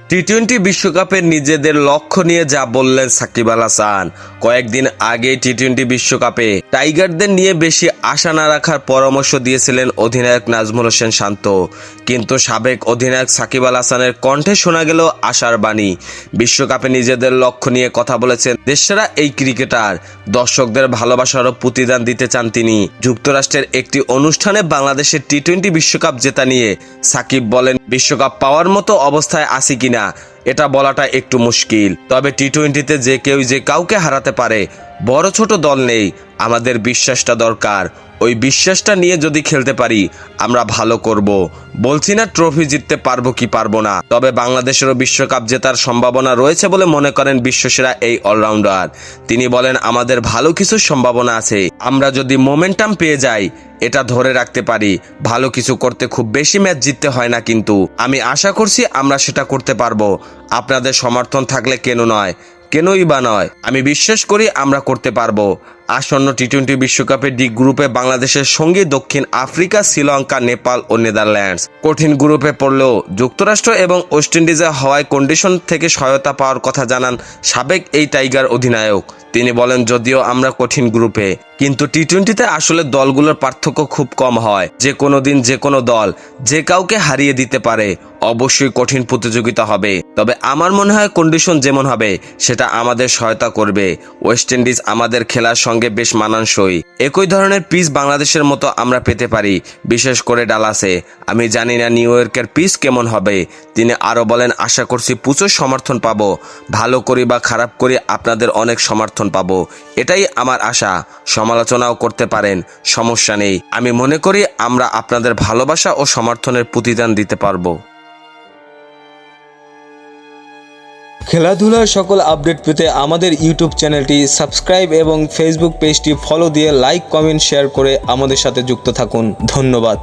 টি-20 বিশ্বকাপের নিজেদের লক্ষ্য নিয়ে যা বললেন সাকিব আল হাসান। কয়েকদিন আগে টি-20 বিশ্বকাপে টাইগারদের নিয়ে বেশি আশা না রাখার পরামর্শ দিয়েছিলেন অধিনায়ক নাজমুল হোসেন শান্ত। কিন্তু সাবেক অধিনায়ক সাকিব আল হাসানের কণ্ঠে শোনা গেল আশার বাণী। বিশ্বকাপে নিজেদের লক্ষ্য নিয়ে কথা বলেছেন দেশসেরা এই ক্রিকেটার। দর্শকদের ভালোবাসারও প্রতিদান দিতে চান তিনি। যুক্তরাষ্ট্রের একটি অনুষ্ঠানে বাংলাদেশের টি-20 বিশ্বকাপ জেতা নিয়ে সাকিব বলেন, বিশ্বকাপ পাওয়ার মতো অবস্থায় আছি কিনা এটা বলাটা একটু মুশকিল, তবে টি-20তে যে কেউ যে কাউকে হারাতে পারে। বড় ছোট দল নেই, আমাদের বিশ্বাসটা দরকার। ওই বিশ্বাসটা নিয়ে যদি খেলতে পারি আমরা ভালো করব। বলছি না ট্রফি জিততে পারবো কি পারবো না, তবে বাংলাদেশেরও বিশ্বকাপ জেতার সম্ভাবনা রয়েছে বলে মনে করেন বিশ্বসেরা এই অলরাউন্ডার। তিনি বলেন, আমাদের ভালো কিছু সম্ভাবনা আছে। আমরা যদি মোমেন্টাম পেয়ে যাই, এটা ধরে রাখতে পারি, ভালো কিছু করতে খুব বেশি ম্যাচ জিততে হয় না, কিন্তু আমি আশা করছি আমরা সেটা করতে পারবো। আপনাদের সমর্থন থাকলে কেনই বা নয়, আমি বিশ্বাস করি আমরা করতে পারবো। আসন্ন টি-20 বিশ্বকাপের ডি গ্রুপে বাংলাদেশের সঙ্গে দক্ষিণ আফ্রিকা, শ্রীলঙ্কা, নেপাল ও নেদারল্যান্ডস। কঠিন গ্রুপে পড়লেও যুক্তরাষ্ট্র এবং ওয়েস্ট ইন্ডিজে হওয়ায় কন্ডিশন থেকে সহায়তা পাওয়ার কথা জানান সাবেক এই টাইগার অধিনায়ক। তিনি বলেন, যদিও আমরা কঠিন গ্রুপে, কিন্তু টি-20তে আসলে দলগুলোর পার্থক্য খুব কম হয়। যে কোনো দিন যে কোনো দল যে কাউকে হারিয়ে দিতে পারে। অবশ্যই কঠিন প্রতিযোগিতা হবে, তবে আমার মনে হয় কন্ডিশন যেমন হবে সেটা আমাদের সহায়তা করবে। ওয়েস্ট ইন্ডিজ আমাদের খেলার সঙ্গে বেশ মানানসই। একই ধরনের পিচ বাংলাদেশের মতো আমরা পেতে পারি, বিশেষ করে ডালাসে। আমি জানি না নিউ ইয়র্কের পিচ কেমন হবে। তিনি আরও বলেন, আশা করছি প্রচুর সমর্থন পাবো। ভালো করি বা খারাপ করি আপনাদের অনেক সমর্থন পাবো, এটাই আমার আশা। সমালোচনাও করতে পারেন, সমস্যা নেই। আমি মনে করি আমরা আপনাদের ভালোবাসা ও সমর্থনের প্রতিদান দিতে পারবো। খেলাধুলার সকল আপডেট পেতে আমাদের ইউটিউব চ্যানেলটি সাবস্ক্রাইব এবং ফেসবুক পেজটি ফলো দিয়ে লাইক, কমেন্ট, শেয়ার করে আমাদের সাথে যুক্ত থাকুন। ধন্যবাদ।